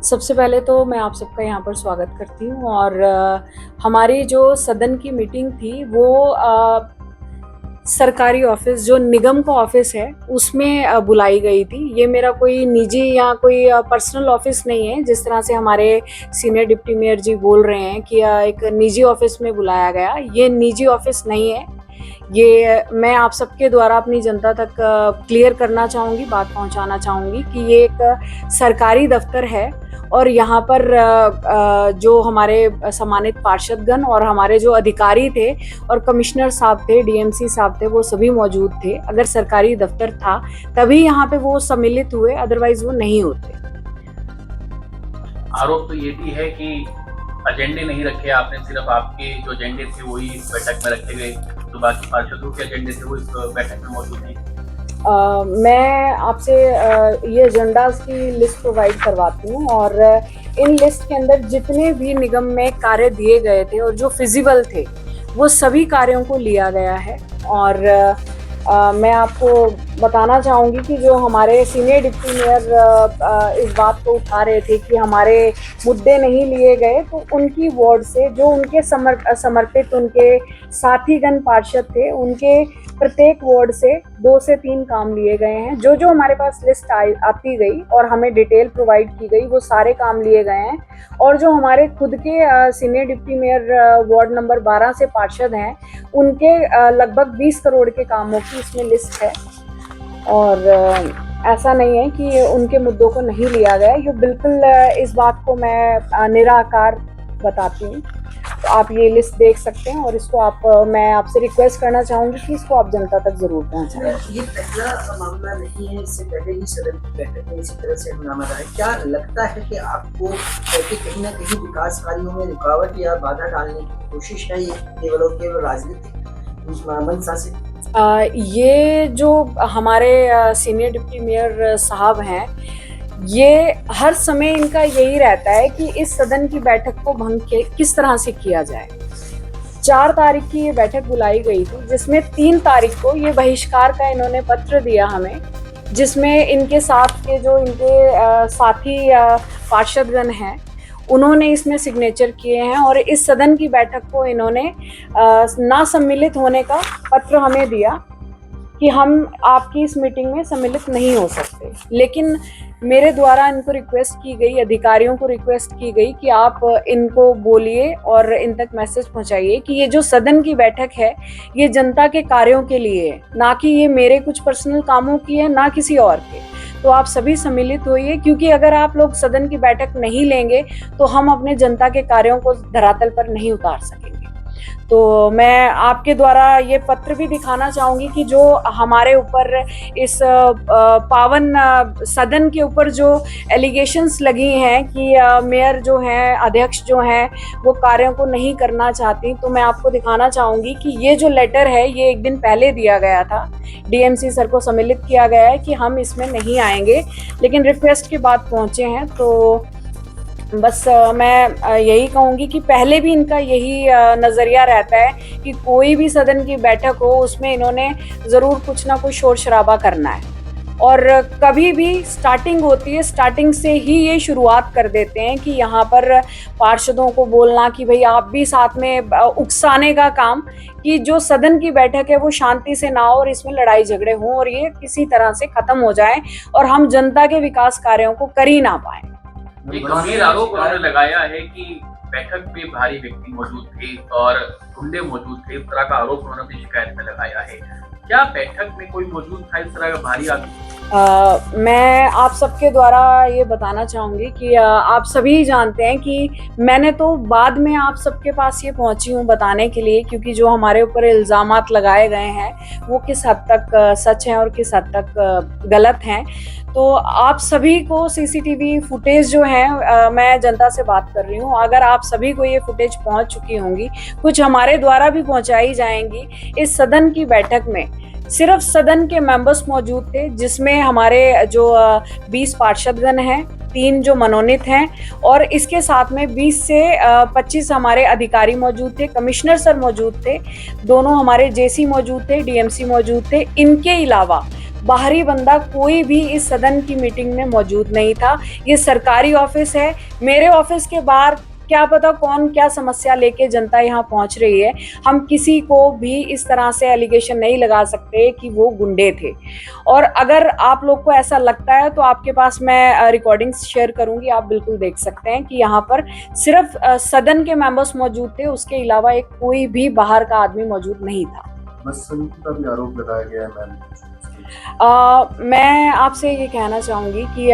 सबसे पहले तो मैं आप सबका यहाँ पर स्वागत करती हूँ और हमारी जो सदन की मीटिंग थी वो सरकारी ऑफिस जो निगम का ऑफिस है उसमें बुलाई गई थी। ये मेरा कोई निजी या कोई पर्सनल ऑफिस नहीं है, जिस तरह से हमारे सीनियर डिप्टी मेयर जी बोल रहे हैं कि एक निजी ऑफिस में बुलाया गया। ये निजी ऑफिस नहीं है। ये मैं आप सबके द्वारा अपनी जनता तक क्लियर करना चाहूँगी, बात पहुँचाना चाहूँगी कि ये एक सरकारी दफ्तर है और यहाँ पर जो हमारे सम्मानित पार्षदगण और हमारे जो अधिकारी थे और कमिश्नर साहब थे, डीएमसी साहब थे, वो सभी मौजूद थे। अगर सरकारी दफ्तर था तभी यहाँ पे वो सम्मिलित हुए, अदरवाइज वो नहीं होते। आरोप तो ये भी है कि एजेंडे नहीं रखे आपने, सिर्फ आपके जो एजेंडे थे वही इस बैठक में रखे गए, तो बाकी पार्षदों के एजेंडे थे वो इस बैठक में मौजूद नहीं। मैं आपसे ये एजेंडाज की लिस्ट प्रोवाइड करवाती हूँ और इन लिस्ट के अंदर जितने भी निगम में कार्य दिए गए थे और जो फिजिबल थे वो सभी कार्यों को लिया गया है। और मैं आपको बताना चाहूँगी कि जो हमारे सीनियर डिप्टी मेयर इस बात को उठा रहे थे कि हमारे मुद्दे नहीं लिए गए, तो उनकी वार्ड से जो उनके समर्पित उनके साथीगण पार्षद थे, उनके प्रत्येक वार्ड से 2 से 3 काम लिए गए हैं। जो जो हमारे पास लिस्ट आती गई और हमें डिटेल प्रोवाइड की गई वो सारे काम लिए गए हैं। और जो हमारे खुद के senior deputy mayor ward number 12 से पार्षद हैं, उनके लगभग 20 करोड़ के कामों की इसमें लिस्ट है। और ऐसा नहीं है कि उनके मुद्दों को नहीं लिया गया, ये बिल्कुल इस बात को मैं निराकार बताती हूँ। तो आप ये लिस्ट देख सकते हैं और इसको मैं आपसे रिक्वेस्ट करना चाहूँगी कि इसको आप जनता तक जरूर पहुँचाएं। ये पहला मामला नहीं है, इससे पहले ही सदन की बैठक में इसी तरह से हंगामा रहा है। क्या लगता है कि आपको कहीं ना कहीं विकास कार्यों में रुकावट या बाधा डालने की कोशिश है, ये केवल और केवल राजनीतिक मंशा से? ये जो हमारे सीनियर डिप्टी मेयर साहब हैं, ये हर समय इनका यही रहता है कि इस सदन की बैठक को भंग किस तरह से किया जाए। 4 तारीख की ये बैठक बुलाई गई थी, जिसमें 3 तारीख को ये बहिष्कार का इन्होंने पत्र दिया हमें, जिसमें इनके साथ के जो इनके साथी पार्षदगण हैं उन्होंने इसमें सिग्नेचर किए हैं और इस सदन की बैठक को इन्होंने ना सम्मिलित होने का पत्र हमें दिया कि हम आपकी इस मीटिंग में सम्मिलित नहीं हो सकते। लेकिन मेरे द्वारा इनको रिक्वेस्ट की गई, अधिकारियों को रिक्वेस्ट की गई कि आप इनको बोलिए और इन तक मैसेज पहुंचाइए कि ये जो सदन की बैठक है ये जनता के कार्यों के लिए है, ना कि ये मेरे कुछ पर्सनल कामों की है, ना किसी और के। तो आप सभी सम्मिलित होइए, क्योंकि अगर आप लोग सदन की बैठक नहीं लेंगे तो हम अपने जनता के कार्यों को धरातल पर नहीं उतार सकेंगे। तो मैं आपके द्वारा ये पत्र भी दिखाना चाहूँगी कि जो हमारे ऊपर इस पावन सदन के ऊपर जो एलिगेशंस लगी हैं कि मेयर जो हैं, अध्यक्ष जो हैं, वो कार्यों को नहीं करना चाहती, तो मैं आपको दिखाना चाहूँगी कि ये जो लेटर है ये एक दिन पहले दिया गया था। डीएमसी सर को सम्मिलित किया गया है कि हम इसमें नहीं आएंगे, लेकिन रिक्वेस्ट के बाद पहुँचे हैं। तो बस मैं यही कहूँगी कि पहले भी इनका यही नज़रिया रहता है कि कोई भी सदन की बैठक हो उसमें इन्होंने ज़रूर कुछ ना कुछ शोर शराबा करना है। और कभी भी स्टार्टिंग होती है, स्टार्टिंग से ही ये शुरुआत कर देते हैं कि यहाँ पर पार्षदों को बोलना कि भाई आप भी साथ में उकसाने का काम, कि जो सदन की बैठक है वो शांति से ना हो और इसमें लड़ाई झगड़े हों और ये किसी तरह से ख़त्म हो जाए और हम जनता के विकास कार्यों को कर ही ना पाएँ। एक गंभीर आरोप उन्होंने लगाया है कि बैठक में भारी व्यक्ति मौजूद थे और गुंडे मौजूद थे, इस तरह का आरोप उन्होंने अपनी शिकायत में लगाया है। क्या बैठक में कोई मौजूद था इस तरह का भारी आरोप? मैं आप सबके द्वारा ये बताना चाहूँगी कि आप सभी जानते हैं कि मैंने तो बाद में आप सबके पास ये पहुँची हूँ बताने के लिए, क्योंकि जो हमारे ऊपर इल्ज़ामात लगाए गए हैं वो किस हद तक सच हैं और किस हद तक गलत हैं। तो आप सभी को सीसीटीवी फुटेज जो है, मैं जनता से बात कर रही हूँ, अगर आप सभी को ये फुटेज पहुँच चुकी होंगी, कुछ हमारे द्वारा भी पहुँचाई जाएंगी। इस सदन की बैठक में सिर्फ सदन के मेंबर्स मौजूद थे, जिसमें हमारे जो 20 पार्षदगण हैं, 3 जो मनोनीत हैं, और इसके साथ में 20 से 25 हमारे अधिकारी मौजूद थे, कमिश्नर सर मौजूद थे, दोनों हमारे जेसी मौजूद थे, डीएमसी मौजूद थे। इनके अलावा बाहरी बंदा कोई भी इस सदन की मीटिंग में मौजूद नहीं था। ये सरकारी ऑफिस है। मेरे ऑफिस के बाहर क्या पता कौन क्या समस्या लेके जनता यहाँ पहुंच रही है। हम किसी को भी इस तरह से एलिगेशन नहीं लगा सकते कि वो गुंडे थे। और अगर आप लोग को ऐसा लगता है तो आपके पास मैं रिकॉर्डिंग्स शेयर करूंगी, आप बिल्कुल देख सकते हैं कि यहाँ पर सिर्फ सदन के मेंबर्स मौजूद थे, उसके अलावा एक कोई भी बाहर का आदमी मौजूद नहीं था। बदसलूकी का भी आरोप लगाया गया है मैम। मैं आपसे ये कहना चाहूँगी कि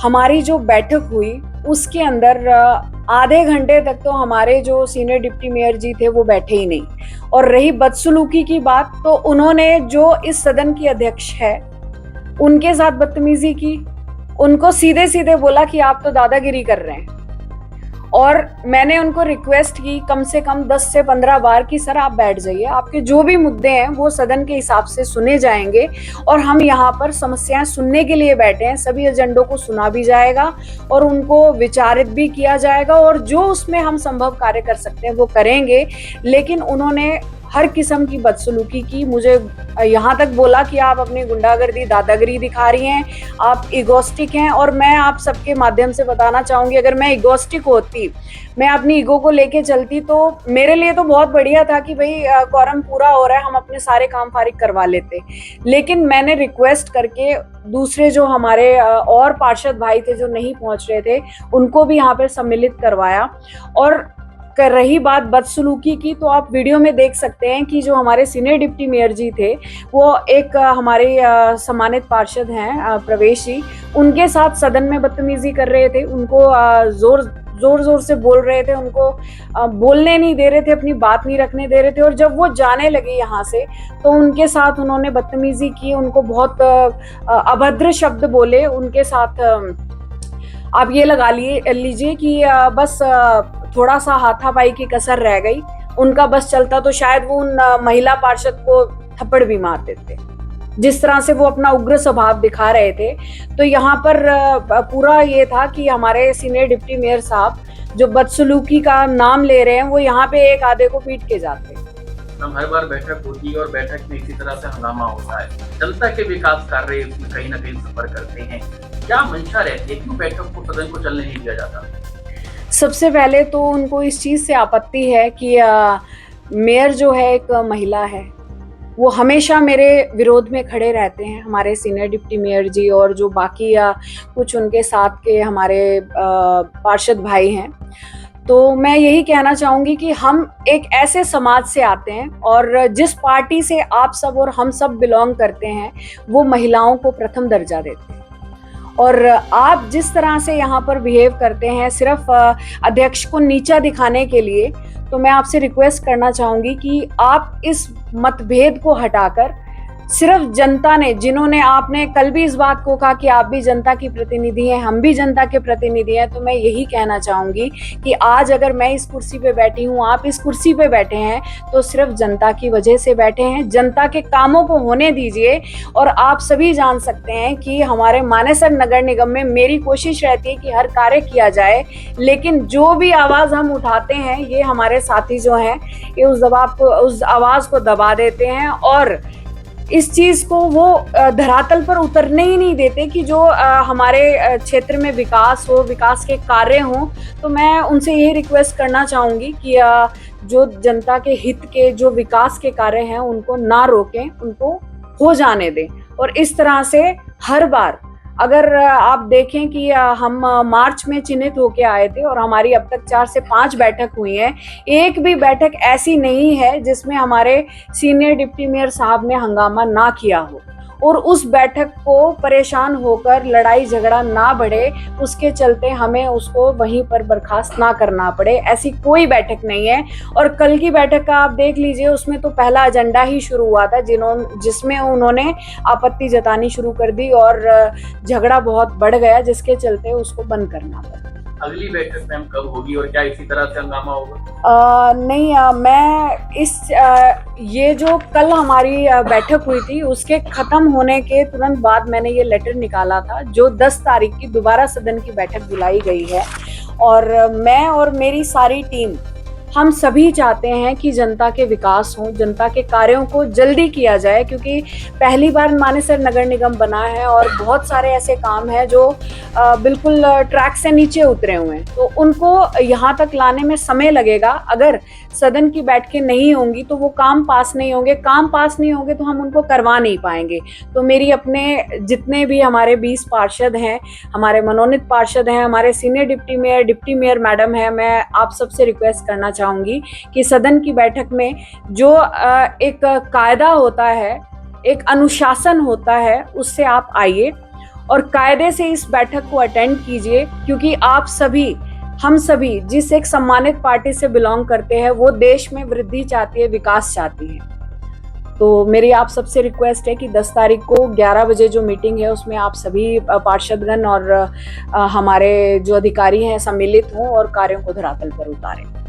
हमारी जो बैठक हुई उसके अंदर आधे घंटे तक तो हमारे जो सीनियर डिप्टी मेयर जी थे वो बैठे ही नहीं। और रही बदसलूकी की बात, तो उन्होंने जो इस सदन की अध्यक्ष है उनके साथ बदतमीजी की, उनको सीधे सीधे बोला कि आप तो दादागिरी कर रहे हैं। और मैंने उनको रिक्वेस्ट की कम से कम 10 से 15 बार कि सर आप बैठ जाइए, आपके जो भी मुद्दे हैं वो सदन के हिसाब से सुने जाएंगे और हम यहाँ पर समस्याएं सुनने के लिए बैठे हैं। सभी एजेंडों को सुना भी जाएगा और उनको विचारित भी किया जाएगा और जो उसमें हम संभव कार्य कर सकते हैं वो करेंगे। लेकिन उन्होंने हर किस्म की बदसलूकी की, मुझे यहाँ तक बोला कि आप अपनी गुंडागर्दी दादागिरी दिखा रही हैं, आप इगोस्टिक हैं। और मैं आप सबके माध्यम से बताना चाहूँगी, अगर मैं इगोस्टिक होती, मैं अपनी ईगो को लेके चलती तो मेरे लिए तो बहुत बढ़िया था कि भाई क्वारम पूरा हो रहा है, हम अपने सारे काम फारिग करवा लेते। लेकिन मैंने रिक्वेस्ट करके दूसरे जो हमारे और पार्षद भाई थे जो नहीं पहुँच रहे थे उनको भी यहाँ पर सम्मिलित करवाया। और कर रही बात बदसलूकी की, तो आप वीडियो में देख सकते हैं कि जो हमारे सीनियर डिप्टी मेयर जी थे वो एक हमारे सम्मानित पार्षद हैं प्रवेश जी, उनके साथ सदन में बदतमीजी कर रहे थे। उनको जोर से बोल रहे थे, उनको बोलने नहीं दे रहे थे, अपनी बात नहीं रखने दे रहे थे। और जब वो जाने लगे यहाँ से तो उनके साथ उन्होंने बदतमीजी की, उनको बहुत अभद्र शब्द बोले। उनके साथ आप ये लगा लीजिए कि बस थोड़ा सा हाथापाई की कसर रह गई, उनका बस चलता तो शायद वो उन महिला पार्षद को थप्पड़ भी मार देते। जिस तरह से वो अपना उग्र स्वभाव दिखा रहे थे, तो यहाँ पर पूरा ये था कि हमारे सीनियर डिप्टी मेयर साहब जो बदसलूकी का नाम ले रहे हैं वो यहाँ पे एक आधे को पीट के जाते। हम हर बार बैठक होती है और बैठक में इसी तरह से हंगामा होता है, जनता के विकास कार्य इसमें कहीं ना कहीं सफर करते हैं। क्या मंशा रहती है, क्यों बैठक को सदन को चलने नहीं दिया जाता? सबसे पहले तो उनको इस चीज़ से आपत्ति है कि मेयर जो है एक महिला है, वो हमेशा मेरे विरोध में खड़े रहते हैं, हमारे सीनियर डिप्टी मेयर जी और जो बाकी कुछ उनके साथ के हमारे पार्षद भाई हैं। तो मैं यही कहना चाहूँगी कि हम एक ऐसे समाज से आते हैं और जिस पार्टी से आप सब और हम सब बिलोंग करते हैं वो महिलाओं को प्रथम दर्जा देते हैं। और आप जिस तरह से यहाँ पर बिहेव करते हैं सिर्फ अध्यक्ष को नीचा दिखाने के लिए, तो मैं आपसे रिक्वेस्ट करना चाहूँगी कि आप इस मतभेद को हटाकर सिर्फ जनता ने, जिन्होंने, आपने कल भी इस बात को कहा कि आप भी जनता की प्रतिनिधि हैं, हम भी जनता के प्रतिनिधि हैं, तो मैं यही कहना चाहूँगी कि आज अगर मैं इस कुर्सी पे बैठी हूँ, आप इस कुर्सी पे बैठे हैं, तो सिर्फ जनता की वजह से बैठे हैं। जनता के कामों को होने दीजिए। और आप सभी जान सकते हैं कि हमारे मानेसर नगर निगम में मेरी कोशिश रहती है कि हर कार्य किया जाए, लेकिन जो भी आवाज़ हम उठाते हैं ये हमारे साथी जो हैं ये उस आवाज़ को दबा देते हैं और इस चीज़ को वो धरातल पर उतरने ही नहीं देते कि जो हमारे क्षेत्र में विकास हो, विकास के कार्य हों। तो मैं उनसे यही रिक्वेस्ट करना चाहूँगी कि जो जनता के हित के जो विकास के कार्य हैं उनको ना रोकें, उनको हो जाने दें। और इस तरह से हर बार अगर आप देखें कि हम मार्च में चिन्हित होके आए थे और हमारी अब तक 4 से 5 बैठक हुई हैं, एक भी बैठक ऐसी नहीं है जिसमें हमारे सीनियर डिप्टी मेयर साहब ने हंगामा ना किया हो और उस बैठक को परेशान होकर लड़ाई झगड़ा ना बढ़े, उसके चलते हमें उसको वहीं पर बर्खास्त ना करना पड़े, ऐसी कोई बैठक नहीं है। और कल की बैठक का आप देख लीजिए, उसमें तो पहला एजेंडा ही शुरू हुआ था जिसमें उन्होंने आपत्ति जतानी शुरू कर दी और झगड़ा बहुत बढ़ गया, जिसके चलते उसको बंद करना पड़ा। अगली बैठक मैम कब होगी और क्या इसी तरह से हंगामा होगा? नहीं, मैं ये जो कल हमारी बैठक हुई थी उसके खत्म होने के तुरंत बाद मैंने ये लेटर निकाला था जो 10 तारीख की दोबारा सदन की बैठक बुलाई गई है। और मैं और मेरी सारी टीम हम सभी चाहते हैं कि जनता के विकास हो, जनता के कार्यों को जल्दी किया जाए, क्योंकि पहली बार मानेसर नगर निगम बना है और बहुत सारे ऐसे काम हैं जो बिल्कुल ट्रैक से नीचे उतरे हुए हैं, तो उनको यहाँ तक लाने में समय लगेगा। अगर सदन की बैठकें नहीं होंगी तो वो काम पास नहीं होंगे, काम पास नहीं होंगे तो हम उनको करवा नहीं पाएंगे। तो मेरी अपने जितने भी हमारे 20 पार्षद हैं, हमारे मनोनीत पार्षद हैं, हमारे सीनियर डिप्टी मेयर मैडम है, मैं आप सबसे रिक्वेस्ट करना चाहूँगी कि सदन की बैठक में जो एक कायदा होता है, एक अनुशासन होता है, उससे आप आइए और कायदे से इस बैठक को अटेंड कीजिए, क्योंकि आप सभी, हम सभी जिस एक सम्मानित पार्टी से बिलोंग करते हैं वो देश में वृद्धि चाहती है, विकास चाहती है। तो मेरी आप सबसे रिक्वेस्ट है कि 10 तारीख को 11 बजे जो मीटिंग है उसमें आप सभी पार्षदगण और हमारे जो अधिकारी हैं सम्मिलित हों और कार्यों को धरातल पर उतारें।